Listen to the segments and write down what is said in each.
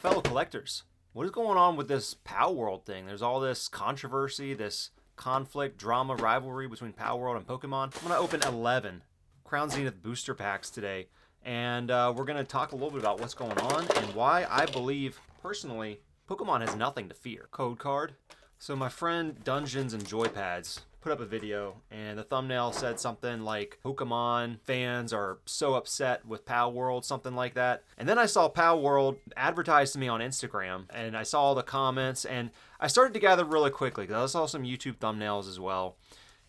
Fellow collectors, what is going on with this Palworld thing? There's all this controversy, this conflict, drama, rivalry between Palworld and Pokemon. I'm going to open 11 Crown Zenith booster packs today, and we're going to talk a little bit about what's going on and why I believe, personally, Pokemon has nothing to fear. Code card. So my friend Dungeons and Joypads put up a video, and the thumbnail said something like Pokemon fans are so upset with Palworld, something like that. And then I saw Palworld advertised to me on Instagram, and I saw all the comments, and I started to gather really quickly because I saw some YouTube thumbnails as well.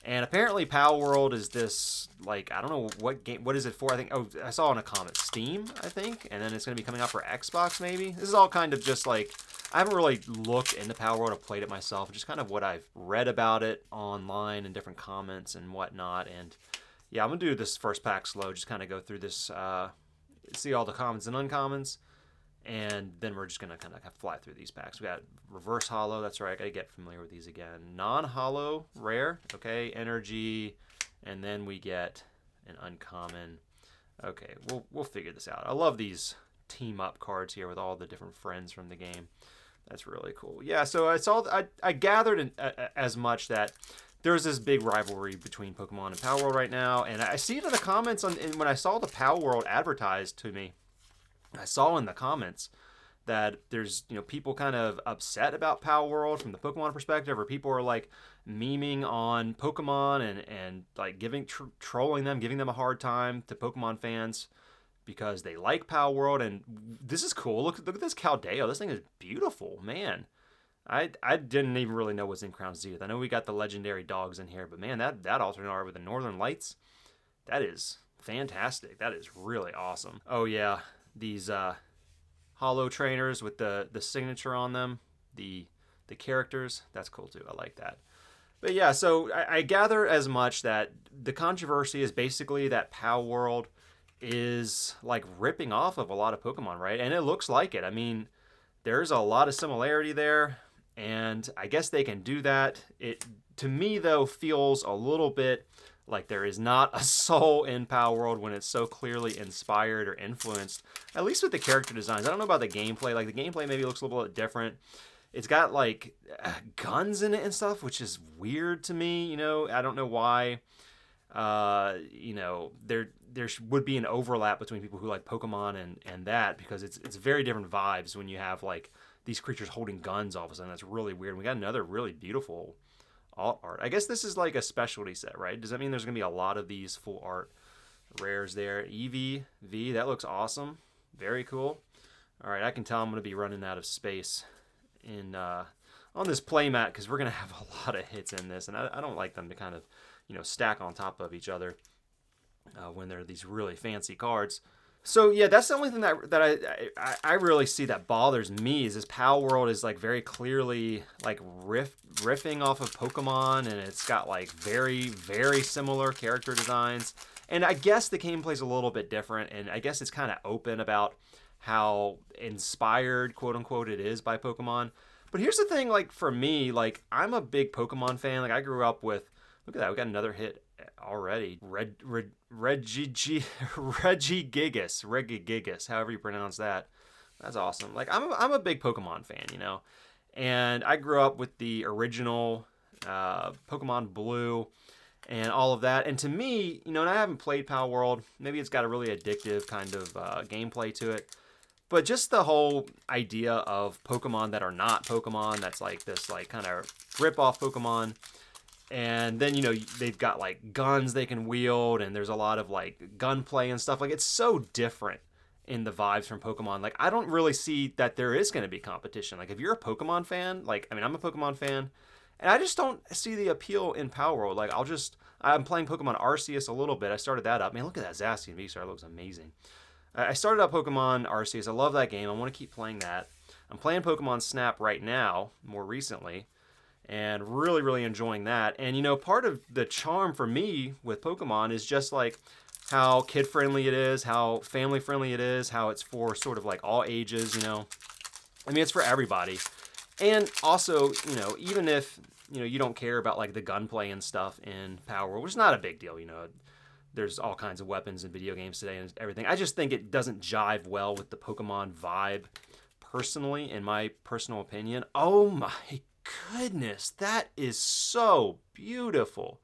And apparently Palworld is this, like, I don't know what is it for. I think, oh, I saw in a comment, Steam, I think, and then it's going to be coming out for Xbox maybe. This is all kind of just like, I haven't really looked into Palworld or played it myself, just kind of what I've read about it online and different comments and whatnot. And yeah, I'm going to do this first pack slow, just kind of go through this, see all the commons and uncommons. And then we're just going to kind of fly through these packs. We got reverse holo. That's right. I got to get familiar with these again. Non-holo, rare. Okay. Energy. And then we get an uncommon. Okay. We'll figure this out. I love these team up cards here with all the different friends from the game. That's really cool. Yeah. So I gathered as much that there's this big rivalry between Pokemon and Palworld right now. And I see it in the comments and when I saw the Palworld advertised to me, I saw in the comments that there's, people kind of upset about Palworld from the Pokemon perspective, or people are like memeing on Pokemon and like trolling them, giving them a hard time to Pokemon fans because they like Palworld. And this is cool. Look at this Caldeo. This thing is beautiful, man. I didn't even really know what's in Crown Zenith. I know we got the legendary dogs in here, but man, that alternate art with the Northern Lights, that is fantastic. That is really awesome. Oh yeah. These holo trainers with the signature on them, the characters, that's cool too. I like that. But yeah, so I gather as much that the controversy is basically that Palworld is like ripping off of a lot of Pokemon, right? And it looks like it. I mean, there's a lot of similarity there, and I guess they can do that. It, to me though, feels a little bit like there is not a soul in Palworld when it's so clearly inspired or influenced, at least with the character designs. I don't know about the gameplay. Like, the gameplay maybe looks a little bit different. It's got, like, guns in it and stuff, which is weird to me, I don't know why. There would be an overlap between people who like Pokemon and that, because it's very different vibes when you have, like, these creatures holding guns all of a sudden. That's really weird. We got another really beautiful alt art. I guess this is like a specialty set, right? Does that mean there's going to be a lot of these full art rares there? EV V, that looks awesome. Very cool. All right, I can tell I'm going to be running out of space in on this playmat because we're going to have a lot of hits in this, and I don't like them to kind of, stack on top of each other when they're these really fancy cards. So yeah, that's the only thing that I really see that bothers me is this Palworld is like very clearly like riffing off of Pokemon, and it's got like very, very similar character designs. And I guess the gameplay's a little bit different, and I guess it's kind of open about how inspired, quote unquote, it is by Pokemon. But here's the thing, like for me, like I'm a big Pokemon fan. Like I grew up with, look at that, we got another hit already. Regigigas, however you pronounce that. That's awesome. Like I'm a big Pokemon fan, and I grew up with the original Pokemon Blue and all of that. And to me, and I haven't played Palworld. Maybe it's got a really addictive kind of gameplay to it. But just the whole idea of Pokemon that are not Pokemon, that's like this like kind of rip-off Pokemon. And then, they've got like guns they can wield, and there's a lot of like gunplay and stuff. Like, it's so different in the vibes from Pokemon. Like, I don't really see that there is going to be competition. Like, if you're a Pokemon fan, like, I mean, I'm a Pokemon fan, and I just don't see the appeal in Palworld. Like, I'm playing Pokemon Arceus a little bit. I started that up. Man, look at that Zacian V-Star. It looks amazing. I started up Pokemon Arceus. I love that game. I want to keep playing that. I'm playing Pokemon Snap right now, more recently, and really, really enjoying that. And, part of the charm for me with Pokemon is just like how kid-friendly it is, how family-friendly it is, how it's for sort of like all ages, I mean, it's for everybody. And also, even if, you don't care about like the gunplay and stuff in Palworld, which is not a big deal, there's all kinds of weapons in video games today and everything. I just think it doesn't jive well with the Pokemon vibe personally, in my personal opinion. Oh my goodness, that is so beautiful.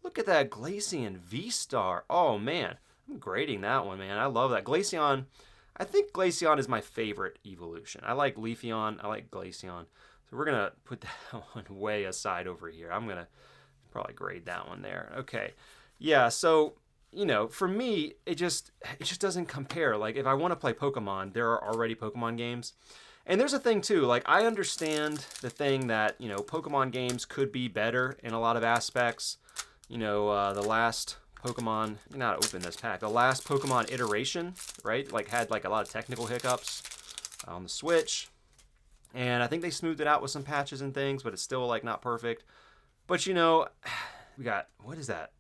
Look at that Glaceon V-Star. Oh man, I'm grading that one, man. I love that. Glaceon, I think Glaceon is my favorite evolution. I like Leafeon, I like Glaceon. So we're gonna put that one way aside over here. I'm gonna probably grade that one there. Okay, yeah, so, you know, for me, it just doesn't compare. Like, if I want to play Pokemon, there are already Pokemon games. And there's a thing too, like, I understand the thing that, you know, Pokemon games could be better in a lot of aspects. You know, the last Pokemon, not open this pack, the last Pokemon iteration, right, like, had like a lot of technical hiccups on the Switch. And I think they smoothed it out with some patches and things, but it's still like not perfect. But, you know, we got, what is that?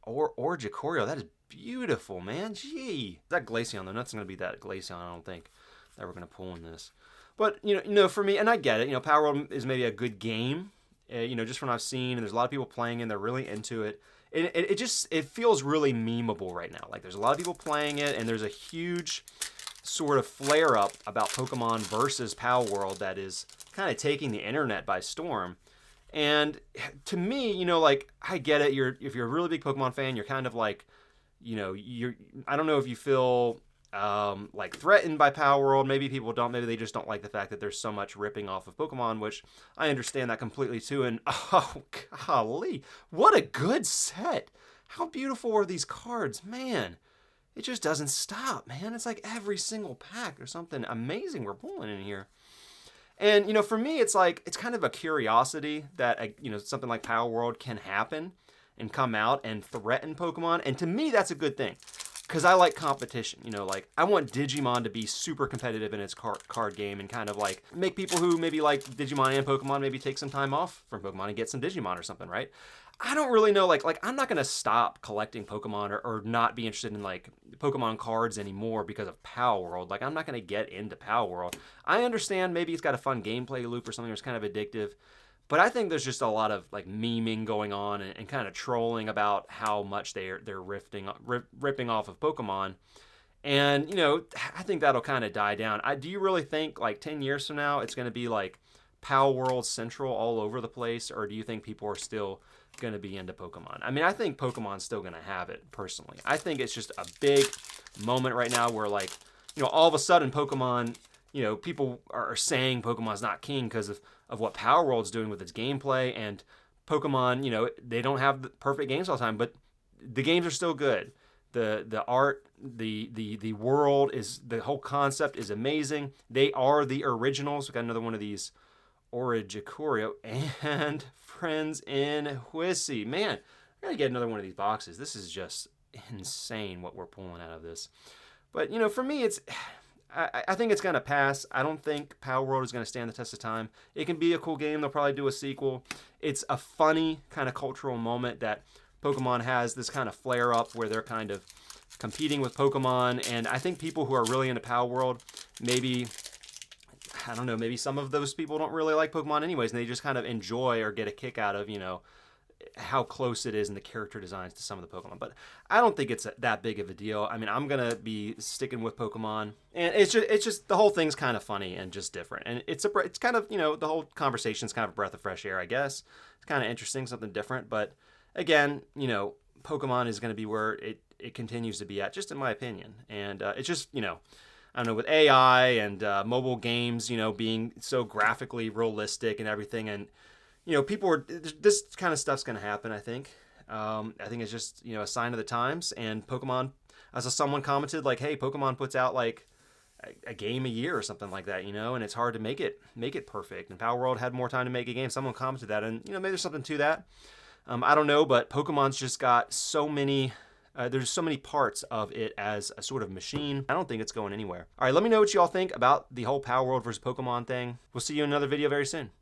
Origicorio, that is beautiful, man. Gee. That Glaceon, though, nothing's going to be that Glaceon, I don't think, that we're going to pull in this. But, you know, for me, and I get it, you know, Palworld is maybe a good game, you know, just from what I've seen, and there's a lot of people playing and they're really into it. It feels really memeable right now. Like, there's a lot of people playing it, and there's a huge sort of flare-up about Pokemon versus Palworld that is kind of taking the internet by storm. And to me, you know, like, I get it. If you're a really big Pokemon fan, you're kind of like, you know, I don't know if you feel like threatened by Palworld. Maybe people don't. Maybe they just don't like the fact that there's so much ripping off of Pokemon, which I understand that completely too. And oh, golly, what a good set. How beautiful are these cards, man. It just doesn't stop, man. It's like every single pack. There's something amazing we're pulling in here. And, you know, for me, it's like, it's kind of a curiosity that, you know, something like Palworld can happen and come out and threaten Pokemon. And to me, that's a good thing, because I like competition. You know, like, I want Digimon to be super competitive in its card game and kind of like make people who maybe like Digimon and Pokemon maybe take some time off from Pokemon and get some Digimon or something, right? I don't really know, like I'm not going to stop collecting Pokemon or not be interested in like Pokemon cards anymore because of Palworld. Like, I'm not going to get into Palworld. I understand maybe it's got a fun gameplay loop or something that's kind of addictive, but I think there's just a lot of like memeing going on and kind of trolling about how much they're ripping off of Pokemon. And, you know, I think that'll kind of die down. Do you really think like 10 years from now it's going to be like Palworld Central all over the place, or do you think people are still going to be into Pokemon? I mean, I think Pokemon's still going to have it, personally. I think it's just a big moment right now where, like, you know, all of a sudden Pokemon, you know, people are saying Pokemon's not king because of what Palworld's doing with its gameplay, and Pokemon, you know, they don't have the perfect games all the time, but the games are still good. The art, the world, is, the whole concept is amazing. They are the originals. We got another one of these Origicorio and Friends in Whissy. Man, I gotta get another one of these boxes. This is just insane what we're pulling out of this. But, you know, for me, I think it's gonna pass. I don't think Palworld is gonna stand the test of time. It can be a cool game. They'll probably do a sequel. It's a funny kind of cultural moment that Pokemon has this kind of flare up where they're kind of competing with Pokemon. And I think people who are really into Palworld, maybe, I don't know, maybe some of those people don't really like Pokemon anyways, and they just kind of enjoy or get a kick out of, you know, how close it is in the character designs to some of the Pokemon. But I don't think it's that big of a deal. I mean, I'm gonna be sticking with Pokemon, and it's just the whole thing's kind of funny and just different, and it's kind of, you know, the whole conversation's kind of a breath of fresh air, I guess. It's kind of interesting, something different. But again, you know, Pokemon is going to be where it continues to be at, just in my opinion. And it's just, you know, I don't know, with AI and mobile games, you know, being so graphically realistic and everything, and, you know, this kind of stuff's going to happen, I think. I think it's just, you know, a sign of the times. And Pokemon, as someone commented, like, hey, Pokemon puts out like a game a year or something like that, you know, and it's hard to make it perfect. And Palworld had more time to make a game. Someone commented that, and, you know, maybe there's something to that. I don't know, but Pokemon's just got so many, there's so many parts of it as a sort of machine. I don't think it's going anywhere. All right, let me know what you all think about the whole Palworld versus Pokemon thing. We'll see you in another video very soon.